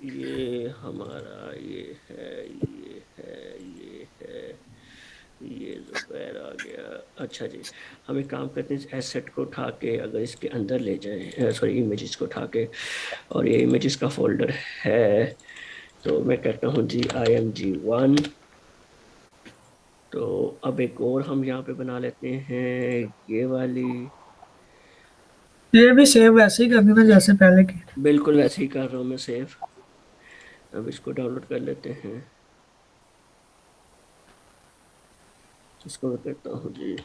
S2: ये हमारा ये है, ये है, ये है, ये जुबैर आ गया। अच्छा जी, हम एक काम करते हैं, इस एसेट को उठा के अगर इसके अंदर ले जाएं, सॉरी इमेजेस को उठा के, और ये इमेजेस का फोल्डर है, तो मैं कहता हूँ जी IMG1। तो अब एक और हम यहाँ पे बना लेते हैं, ये वाली।
S1: ये भी सेव वैसे ही करनी ना जैसे पहले की?
S2: बिल्कुल वैसे ही कर रहा हूँ मैं सेव। अब इसको डाउनलोड कर लेते हैं। इसको मैं कहता हूँ जी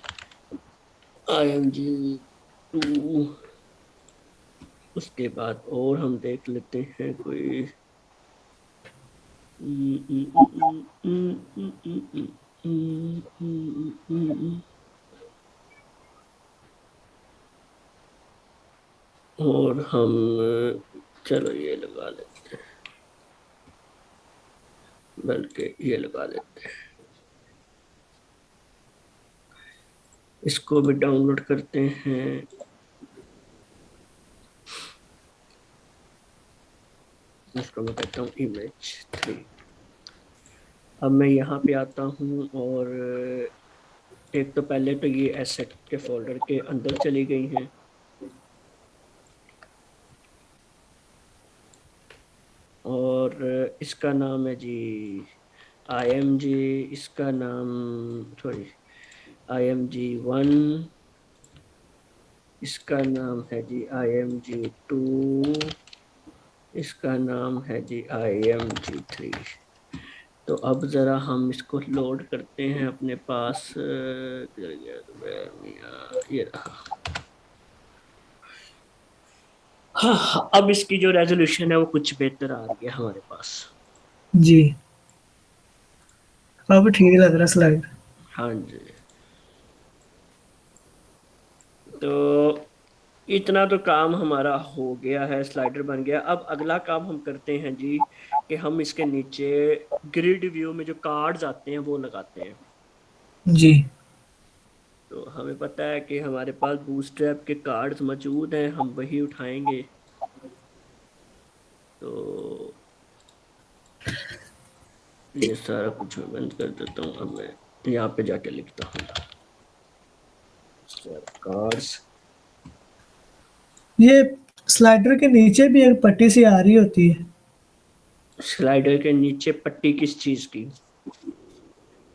S2: IMG2। उसके बाद और हम देख लेते हैं कोई। और हम, चलो ये लगा लेते हैं, बल्कि ये लगा लेते हैं। इसको भी डाउनलोड करते हैं। इसको मैं कहता हूँ Image 3। अब मैं यहाँ पे आता हूँ, और एक तो पहले तो ये एसेट के फोल्डर के अंदर चली गई हैं, और इसका नाम है जी IMG, इसका नाम, सॉरी, IMG1, इसका नाम है जी IMG2, इसका नाम है जी IMG3। तो अब जरा हम इसको लोड करते हैं अपने पास, किधर गया ज़ुबैर मियां, ये रहा। हाँ, अब इसकी जो रेजोल्यूशन है वो कुछ बेहतर आ रही है हमारे पास।
S1: जी। अब ठीक लग रहा है स्लाइड।
S2: हाँ जी, तो इतना तो काम हमारा हो गया है, स्लाइडर बन गया। अब अगला काम हम करते हैं जी, कि हम इसके नीचे ग्रिड व्यू में जो कार्ड्स आते हैं वो लगाते हैं।
S1: जी
S2: तो हमें पता है कि हमारे पास बूटस्ट्रैप के कार्ड्स मौजूद हैं, हम वही उठाएंगे। तो ये सारा कुछ मैं बंद कर देता हूँ। अब मैं यहाँ पे जाके लिखता हूँ कार्ड्स।
S1: ये स्लाइडर के नीचे भी एक पट्टी सी आ रही होती है।
S2: स्लाइडर के नीचे पट्टी किस चीज की?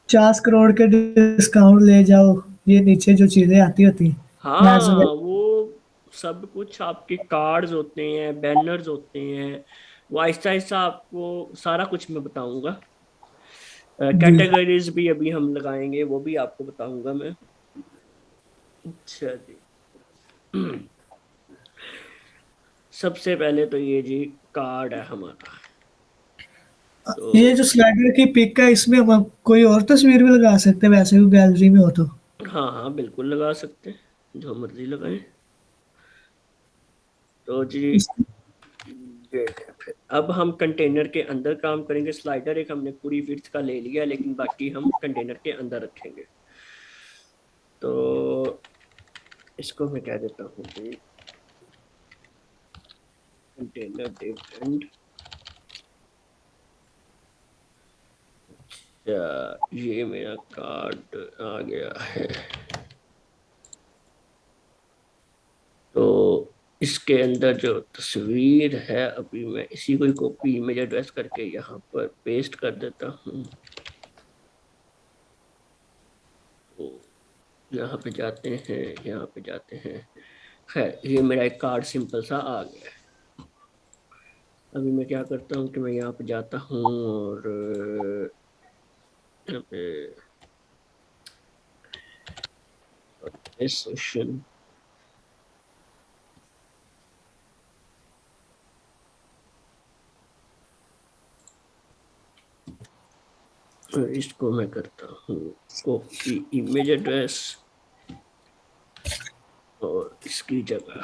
S1: 50 करोड़ के डिस्काउंट ले जाओ, ये नीचे जो चीजें आती होती हैं एड्स
S2: हाँ,
S1: वगैरह।
S2: वो सब कुछ आपके कार्ड्स होते हैं, बैनर्स होते हैं, वो आहिस्ता आहिस्ता आपको सारा कुछ मैं बताऊंगा।
S1: जी
S2: कैटेगरीज भी अभी हम लगाएंगे, वो भी आपको बताऊंगा मैं। अच्छा जी। सबसे पहले तो ये जी कार्ड है हमारा।
S1: ये
S2: तो
S1: जो स्लाइडर की पिक है, इसमें हम कोई और तस्वीर भी लगा सकते हैं वैसे भी गैलरी में हो तो?
S2: हाँ हाँ, बिल्कुल लगा सकते हैं, जो मर्जी लगाएं। तो जी
S1: इस-
S2: ये है। फिर अब हम कंटेनर के अंदर काम करेंगे। स्लाइडर एक हमने पूरी विड्थ का ले लिया, लेकिन बाकी हम कंटेनर के अंदर रखेंगे। तो इसको मैं कह देता हूँ जी कंटेनर डिव एंड। ये मेरा कार्ड आ गया है। तो इसके अंदर जो तस्वीर है, अभी मैं इसी को कॉपी इमेज एड्रेस करके यहाँ पर पेस्ट कर देता हूँ। तो यहाँ पे जाते हैं, यहाँ पे जाते हैं। खैर, ये मेरा एक कार्ड सिंपल सा आ गया है। अभी मैं क्या करता हूँ कि मैं यहाँ पे जाता हूँ और यहाँ पे सेशन, इसको मैं करता हूँ कॉपी इमेज एड्रेस, और इसकी जगह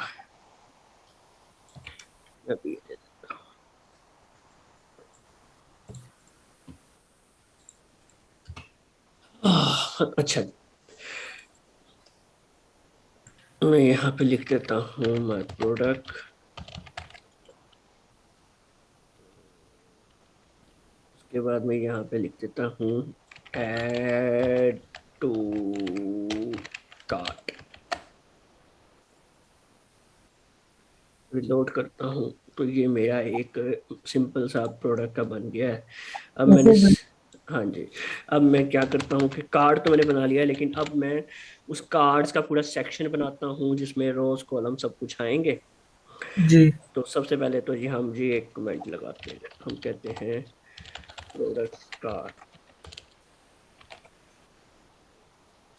S2: अभी दे देता हूँ। अच्छा, मैं यहाँ पे लिख देता हूँ माय प्रोडक्ट। उसके बाद मैं यहाँ पे लिख देता हूँ ऐड टू कार्ट। रिलोड करता हूँ तो ये मेरा एक सिंपल सा प्रोडक्ट का बन गया है। अब मैंने
S1: ऐसे भी-
S2: हाँ जी, अब मैं क्या करता हूँ कि कार्ड तो मैंने बना लिया है, लेकिन अब मैं उस कार्ड्स का पूरा सेक्शन बनाता हूँ जिसमें रोज कॉलम सब कुछ आएंगे।
S1: जी।
S2: तो सबसे पहले तो ये हम जी एक कमेंट लगाते हैं, हम कहते हैं प्रोडक्ट कार्ड।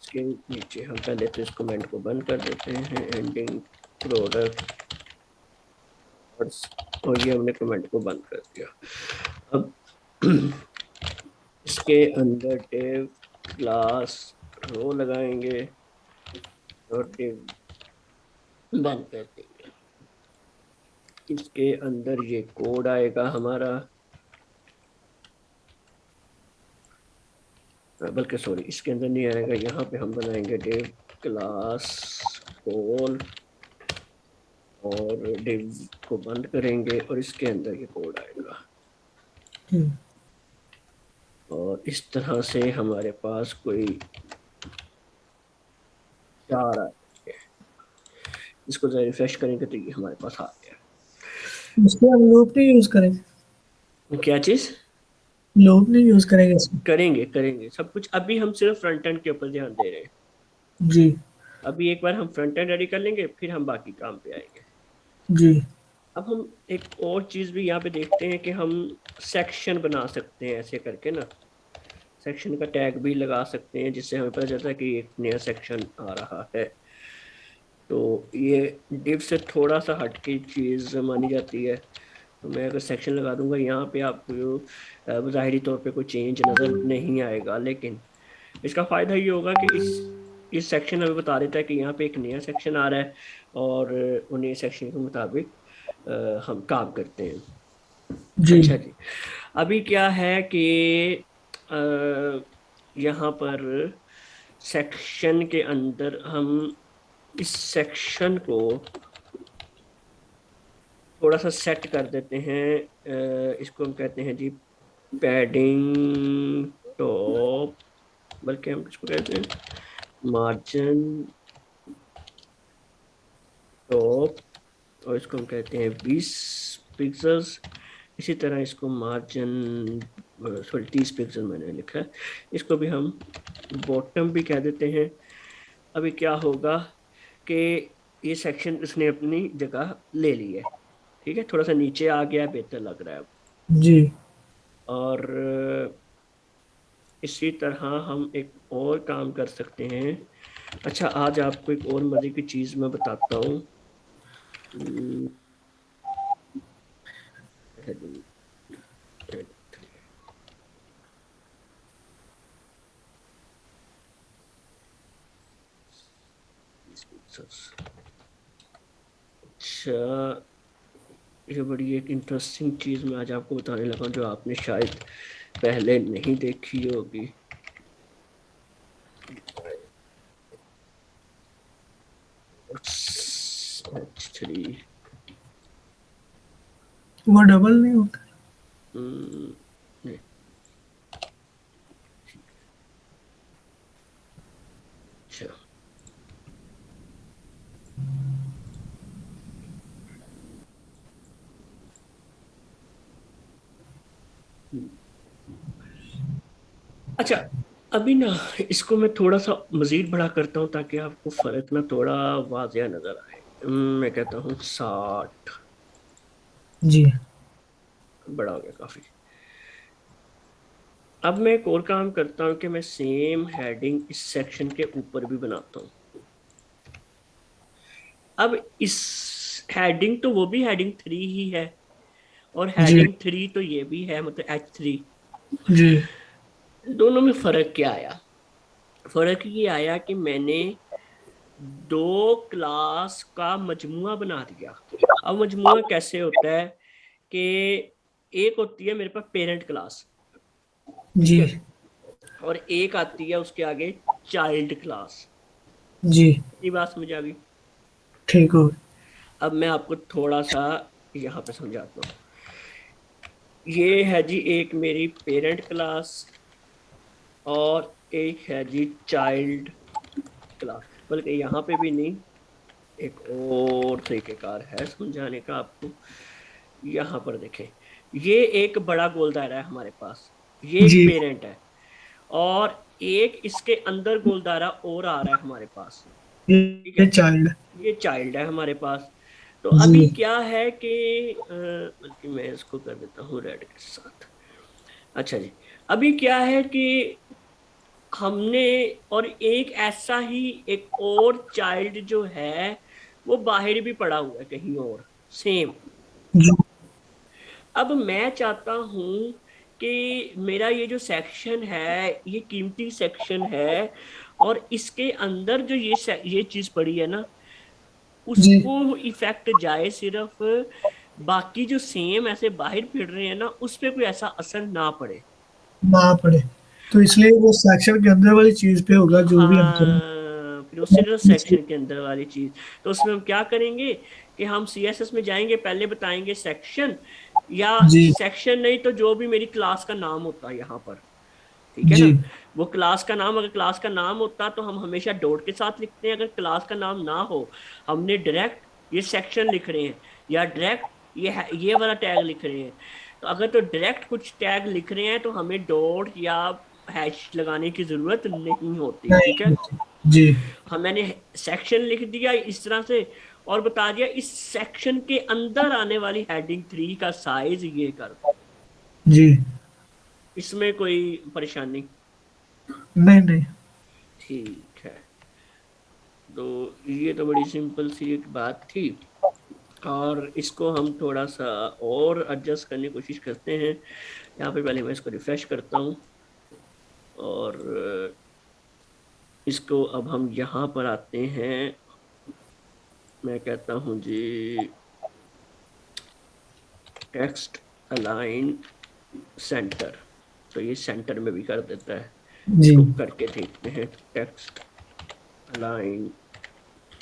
S2: इसके नीचे हम पहले तो इस कमेंट को बंद कर देते हैं, एंडिंग प्रोडक्ट, और ये हमने कमेंट को बंद कर दिया। अब इसके अंदर डिव क्लास रो लगाएंगे और डिव बंद कर देंगे। इसके अंदर ये कोड आएगा हमारा, बल्कि सॉरी, इसके अंदर नहीं आएगा, यहाँ पे हम बनाएंगे डिव क्लास कॉल और डिव को बंद करेंगे और इसके अंदर ये कोड आएगा।
S1: हम्म।
S2: और इस तरह से हमारे पास कोई चार आ गए। इसको जरा रिफ्रेश करेंगे तो ये हमारे पास आ गया।
S1: इसमें हम लूप नहीं यूज करेंगे?
S2: क्या चीज?
S1: लूप नहीं यूज करेंगे इसमें?
S2: करेंगे करेंगे सब कुछ। अभी हम सिर्फ फ्रंट एंड के ऊपर ध्यान दे रहे हैं।
S1: जी।
S2: अभी एक बार हम फ्रंट एंड रेडी कर लेंगे, फिर हम बाकी काम पे आएंगे।
S1: जी।
S2: अब हम एक और चीज भी यहाँ पे देखते हैं कि हम सेक्शन बना सकते हैं ऐसे करके ना। सेक्शन का टैग भी लगा सकते हैं जिससे हमें पता चलता है कि एक नया सेक्शन आ रहा है। तो ये डिव से थोड़ा सा हटके चीज मानी जाती है। तो मैं अगर सेक्शन लगा दूंगा यहाँ पे, आपको ज़ाहिरी तौर पे कोई चेंज नज़र नहीं आएगा, लेकिन इसका फायदा ये होगा कि इस सेक्शन हमें बता देता है कि यहाँ पे एक नया सेक्शन आ रहा है, और उन नए सेक्शन के मुताबिक हम काम करते हैं।
S1: जी।
S2: अच्छा जी, अभी क्या है कि यहाँ पर सेक्शन के अंदर हम इस सेक्शन को थोड़ा सा सेट कर देते हैं। इसको हम कहते हैं जी पैडिंग टॉप, बल्कि हम किसको कहते हैं मार्जिन टॉप, और इसको हम कहते हैं 20 पिक्सल्स। इसी तरह इसको मार्जिन, सॉरी 30 पिक्सल मैंने लिखा है, इसको भी हम बॉटम भी कह देते हैं। अभी क्या होगा कि ये सेक्शन इसने अपनी जगह ले ली है, ठीक है, थोड़ा सा नीचे आ गया है, बेहतर लग रहा है अब।
S1: जी।
S2: और इसी तरह हम एक और काम कर सकते हैं। अच्छा, आज आपको एक और मजे की चीज मैं बताता हूँ। हम्म, heading, head 3, अच्छा, ये बड़ी एक इंटरेस्टिंग चीज मैं आज आपको बताने लगा जो आपने शायद पहले नहीं देखी होगी। H3,
S1: वो डबल नहीं होता?
S2: नहीं, अच्छा, अच्छा, अभी ना इसको मैं थोड़ा सा मजीद बड़ा करता हूँ ताकि आपको फर्क ना थोड़ा वाजिया नजर आए। मैं कहता हूँ 60।
S1: जी
S2: बड़ा हो गया काफी। अब मैं एक और काम करता हूँ कि मैं सेम हेडिंग इस सेक्शन के ऊपर भी बनाता हूँ। अब इस हेडिंग तो वो भी हेडिंग 3 ही है, और
S1: जी
S2: हेडिंग 3 तो ये भी है, मतलब H3।
S1: जी
S2: दोनों में फर्क क्या आया? फर्क ये आया कि मैंने दो क्लास का मजमुआ बना दिया। अब मजमुआ कैसे होता है कि एक होती है मेरे पास पेरेंट क्लास, ठीक
S1: जी
S2: है, और एक आती है उसके आगे चाइल्ड क्लास।
S1: जी
S2: ये बात समझ आ गई?
S1: ठीक हो।
S2: अब मैं आपको थोड़ा सा यहाँ पे समझाता हूँ। ये है जी एक मेरी पेरेंट क्लास, और एक है जी चाइल्ड क्लास। बल्कि यहाँ पे भी नहीं, एक और तरीकेकार है समझाने का आपको। यहाँ पर देखें, ये एक बड़ा गोल दायरा है हमारे पास, ये एक
S1: जी
S2: पेरेंट है, और एक इसके अंदर गोल दायरा और आ रहा है हमारे पास, ठीक
S1: ये
S2: है,
S1: चाइल्ड।
S2: ये चाइल्ड है हमारे पास। तो अभी
S1: जी
S2: क्या है कि बल्कि मैं इसको कर देता हूँ रेड के साथ। अच्छा जी, अभी क्या है कि हमने, और एक ऐसा ही एक और चाइल्ड जो है वो बाहर भी पड़ा हुआ है कहीं और, सेम।
S1: जी
S2: अब मैं चाहता हूं कि मेरा ये जो सेक्शन है ये कीमती सेक्शन है, और इसके अंदर जो ये चीज पड़ी है ना,
S1: जी
S2: उसको इफेक्ट जाए सिर्फ, बाकी जो सेम ऐसे बाहर फिर रहे हैं ना उस पे कोई ऐसा असर ना पड़े।
S1: ना पड़े, तो इसलिए वो सेक्शन के अंदर वाली चीज पे होगा जो भी हम करें।
S2: हाँ, फिर वो सिर्फ सेक्शन के अंदर वाली चीज। तो उसमें हम क्या करेंगे कि हम CSS में जाएंगे, पहले बताएंगे सेक्शन, या
S1: जी
S2: सेक्शन नहीं तो जो भी मेरी क्लास का नाम होता है यहाँ पर, ठीक है
S1: जी
S2: ना। वो क्लास का नाम, अगर क्लास का नाम होता तो हम हमेशा डॉट के साथ लिखते हैं, अगर क्लास का नाम ना हो हमने डायरेक्ट ये सेक्शन लिख रहे हैं, या डायरेक्ट ये वाला टैग लिख रहे हैं। तो अगर तो डायरेक्ट कुछ टैग लिख रहे हैं तो हमें डॉट या हैश लगाने की जरूरत नहीं होती, ठीक
S1: नहीं
S2: है।
S1: होती। जी
S2: हम मैंने सेक्शन लिख दिया इस तरह से, और बता दिया इस सेक्शन के अंदर आने वाली हेडिंग 3 का साइज ये कर दो।
S1: जी
S2: इसमें कोई परेशानी?
S1: नहीं नहीं।
S2: ठीक है, तो ये तो बड़ी सिंपल सी एक बात थी। और इसको हम थोड़ा सा और एडजस्ट करने की कोशिश करते हैं। यहाँ पे पहले मैं इसको रिफ्रेश करता हूँ, और इसको अब हम यहाँ पर आते हैं। मैं कहता हूँ जी टेक्स्ट अलाइन सेंटर, तो ये सेंटर में भी कर देता है।
S1: जी
S2: इसको करके देखते हैं, text align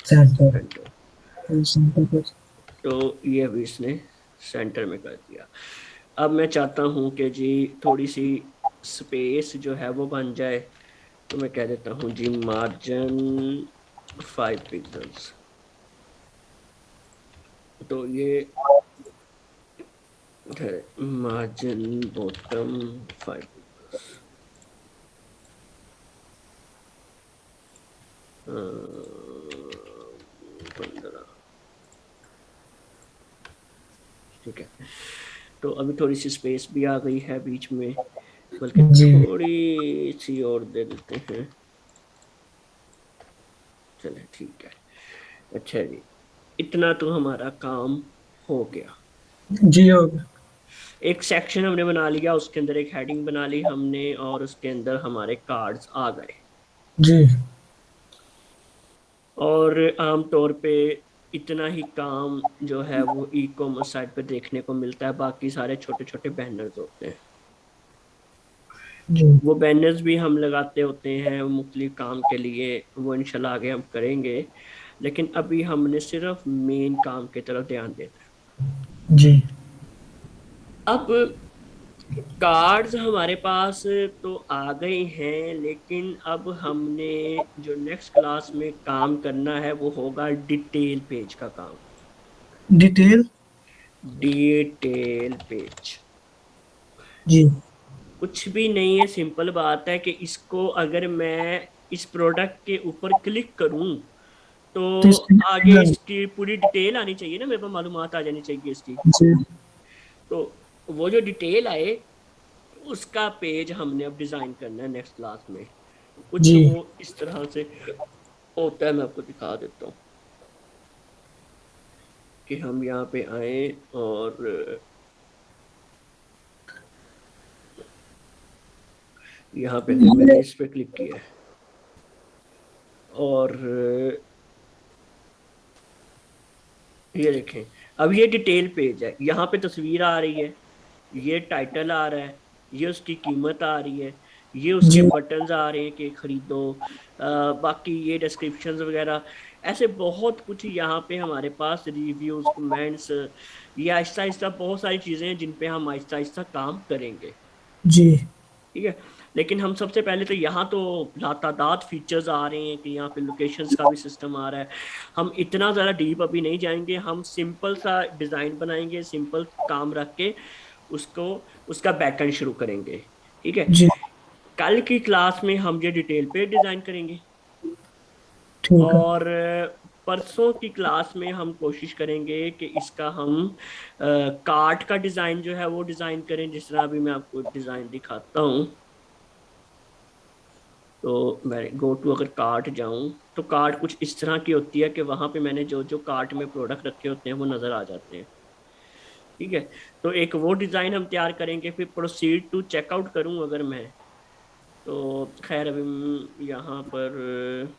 S1: centre.
S2: Centre.
S1: Centre पर।
S2: तो ये अभी इसने सेंटर में कर दिया। अब मैं चाहता हूँ कि जी थोड़ी सी स्पेस जो है वो बन जाए, तो मैं कह देता हूँ जी मार्जिन 5 पिक्सल्स। तो ये है मार्जिन बॉटम 5 पिक्सल्स। 15, ठीक है। तो अभी थोड़ी सी स्पेस भी आ गई है बीच में, बल्कि
S1: जी
S2: थोड़ी सी और दे देते हैं। चले ठीक है। अच्छा जी, इतना तो हमारा काम हो गया।
S1: जी हो गया।
S2: एक सेक्शन हमने बना लिया, उसके अंदर एक हेडिंग बना ली हमने, और उसके अंदर हमारे कार्ड्स आ गए।
S1: जी
S2: और आमतौर पे इतना ही काम जो है वो ई कॉमर्स साइट पे देखने को मिलता है, बाकी सारे छोटे छोटे बैनर्स होते हैं।
S1: जी
S2: वो बैनर्स भी हम लगाते होते हैं मुख्तलिफ काम के लिए, वो इंशाल्लाह आगे हम करेंगे। लेकिन अभी हमने सिर्फ मेन काम की तरफ ध्यान देना है।
S1: जी
S2: अब कार्ड्स हमारे पास तो आ गए हैं, लेकिन अब हमने जो नेक्स्ट क्लास में काम करना है वो होगा डिटेल पेज का काम।
S1: डिटेल।
S2: Detail page.
S1: जी
S2: कुछ भी नहीं है, सिंपल बात है कि इसको अगर मैं इस प्रोडक्ट के ऊपर क्लिक करूं तो
S1: तो इसके
S2: आगे
S1: लिए
S2: इसकी पूरी डिटेल आनी चाहिए ना, मेरे पास मालूमात आ जानी चाहिए इसकी।
S1: जी
S2: तो वो जो डिटेल आए उसका पेज हमने अब डिजाइन करना है नेक्स्ट क्लास में। कुछ
S1: जी
S2: वो इस तरह से होता है, मैं आपको दिखा देता हूँ कि हम यहाँ पे आए और यहाँ पे अगर
S1: ये
S2: मैंने इस पे क्लिक किया है और ये देखें, अब ये डिटेल पेज है, यहाँ पे तस्वीर आ रही है, ये टाइटल आ रहा है, ये उसकी कीमत आ रही है, ये उसके
S1: जी
S2: बटन्स आ रहे हैं कि खरीदो, बाकी ये डिस्क्रिप्शंस वगैरह, ऐसे बहुत कुछ यहाँ पे हमारे पास रिव्यूज कमेंट्स, ये आहिस्ता आहिस्ता बहुत सारी चीज़ें हैं जिन पे हम आहिस्ता आहिस्ता काम करेंगे।
S1: जी
S2: ठीक है, लेकिन हम सबसे पहले तो यहाँ तो लातादाद फीचर्स आ रहे हैं कि यहाँ पे लोकेशंस का भी सिस्टम आ रहा है। हम इतना ज़्यादा डीप अभी नहीं जाएंगे, हम सिंपल सा डिज़ाइन बनाएंगे, सिंपल काम रख के उसको उसका बैकएंड शुरू करेंगे। ठीक है,
S1: जी
S2: कल की क्लास में हम ये डिटेल पे डिज़ाइन करेंगे
S1: ठीक है
S2: और परसों की क्लास में हम कोशिश करेंगे कि इसका हम कार्ट का डिज़ाइन जो है वो डिज़ाइन करें, जिस तरह अभी मैं आपको डिज़ाइन दिखाता हूँ। तो मैं गो टू अगर कार्ट जाऊं तो कार्ट कुछ इस तरह की होती है कि वहां पे मैंने जो जो कार्ट में प्रोडक्ट रखे होते हैं वो नजर आ जाते हैं। ठीक है, तो एक वो डिजाइन हम तैयार करेंगे, फिर प्रोसीड टू चेकआउट करूं अगर मैं, तो खैर अभी यहाँ पर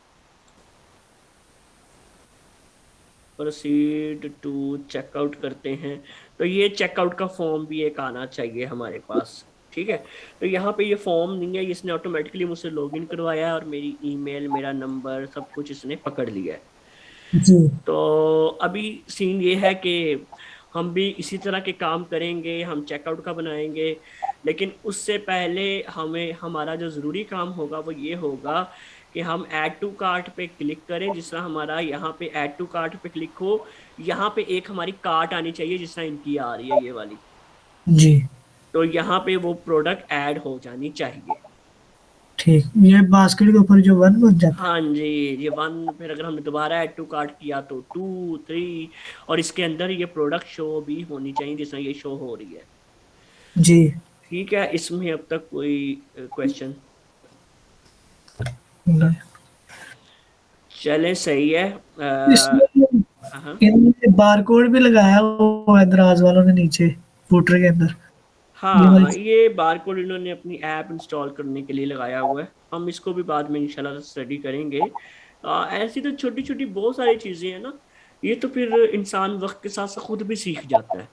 S2: प्रोसीड टू चेकआउट करते हैं, तो ये चेकआउट का फॉर्म भी एक आना चाहिए हमारे पास। ठीक है, तो यहाँ पे ये फॉर्म नहीं है, इसने ऑटोमेटिकली मुझसे लॉगिन करवाया है और मेरी ईमेल मेरा नंबर सब कुछ इसने पकड़ लिया है।
S1: जी
S2: तो अभी सीन ये है कि हम भी इसी तरह के काम करेंगे, हम चेकआउट का बनाएंगे, लेकिन उससे पहले हमें हमारा जो ज़रूरी काम होगा वो ये होगा कि हम ऐड टू कार्ट पे क्लिक करें। जिस तरह हमारा यहाँ पे ऐड टू कार्ट पे क्लिक हो, यहाँ पे एक हमारी कार्ट आनी चाहिए जिस तरह इनकी आ रही है ये वाली,
S1: जी
S2: तो यहाँ पे वो प्रोडक्ट ऐड हो जानी चाहिए।
S1: ठीक, ये बास्केट के ऊपर जो वन बन जाता है।
S2: हाँ जी, ये वन, फिर अगर हमने दोबारा ऐड टू कार्ट किया तो टू थ्री, और इसके अंदर ये प्रोडक्ट शो भी होनी चाहिए जिस तरह ये शो हो रही है।
S1: जी
S2: ठीक है, इसमें अब तक कोई क्वेश्चन?
S1: नहीं।
S2: चले सही है।
S1: इसमें
S2: हाँ
S1: इनमें बारकोड भी लगाया हुआ है दराज वालों ने नीचे फूटर के अंदर। ये
S2: हाँ,
S1: वाली
S2: ये बारकोड इन्होंने अपनी ऐप इंस्टॉल करने के लिए लगाया हुआ है, हम इसको भी बाद में इंशाल्लाह स्टडी करेंगे। ऐसी तो छोटी छोटी बहुत सारी चीज़ें हैं ना, ये तो फिर इंसान वक्त के साथ साथ खुद भी सीख जाता है।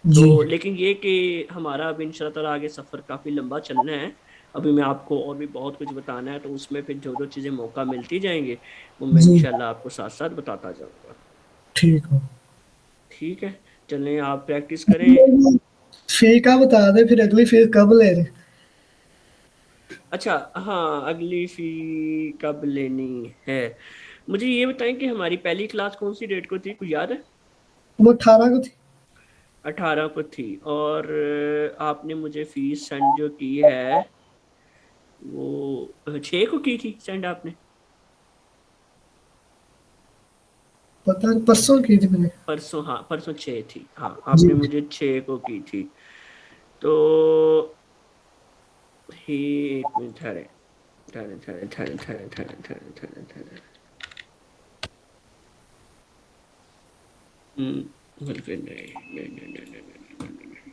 S1: जी
S2: तो लेकिन ये कि हमारा अभी इंशाल्लाह ताला आगे सफ़र काफ़ी लंबा चलना है। अभी मैं आपको और भी बहुत कुछ बताना है, तो उसमें फिर जो जो चीज़ें मौका मिलती जाएंगे वो मैं
S1: जी
S2: इंशाल्लाह आपको साथ साथ बताता जाऊँगा।
S1: ठीक हो।
S2: ठीक है, चलें आप प्रैक्टिस करें।
S1: फी का बता दे, फिर अगली फीस कब ले रहे?
S2: अच्छा, हाँ, अगली फ़ी कब लेनी है? मुझे ये बताएं कि हमारी पहली क्लास कौन सी डेट को थी, कुछ याद है?
S1: वो 18 को थी।
S2: 18 को थी, और आपने मुझे फीस सेंड जो की है वो 6 को की थी सेंड आपने?
S1: पता नहीं, परसों की थी मैंने।
S2: परसों, हाँ परसों 6 थी, हाँ
S1: जी
S2: आपने मुझे 6 को की थी। तो ही एक मिनट ठहरे, ठहरे ठहरे ठहरे ठहरे ठहरे ठहरे ठहरे ठहरे बल्कि नहीं नहीं नहीं नहीं नहीं नहीं नहीं नहीं नहीं।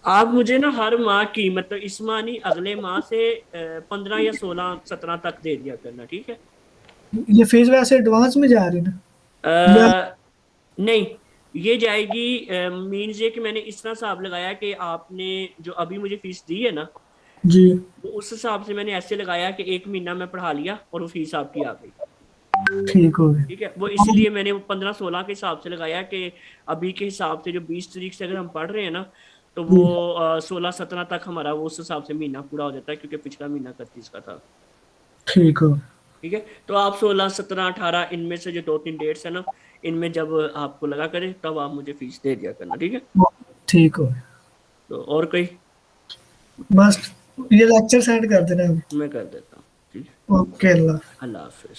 S2: आप मुझे ना हर माह की, मतलब इस माह नहीं अगले माह से 15 या 16 17 तक दे दिया करना, ठीक है?
S1: ये फीस वैसे एडवांस में जा रही ना, या?
S2: नहीं, ये जाएगी, मीन्स ये कि मैंने इस तरह हिसाब लगाया कि आपने जो अभी मुझे फीस दी है ना,
S1: जी
S2: तो उस हिसाब से मैंने ऐसे लगाया कि एक महीना मैं पढ़ा लिया और वो फीस आपकी आ गई।
S1: ठीक हो गया।
S2: ठीक है, वो इसलिए मैंने वो 15-16 के हिसाब से लगाया कि अभी के हिसाब से जो 20 तारीख से अगर हम पढ़ रहे हैं ना, तो वो
S1: जी
S2: 16-17 तक हमारा वो उस हिसाब से महीना पूरा हो जाता है, क्योंकि पिछला महीना 31 का था।
S1: ठीक हो गया।
S2: ठीक है, तो आप 16-17-18 इनमें से जो 2-3 डेट्स है ना, इनमें जब आपको लगा करे तब आप मुझे फीस दे दिया करना, ठीक है।
S1: ठीक हो गया।
S2: तो और कोई?
S1: बस ये लेक्चर सेंड कर देना।
S2: मैं कर देता हूँ, ठीक है।
S1: ओके, अल्लाह।
S2: अल्लाह हाफिज।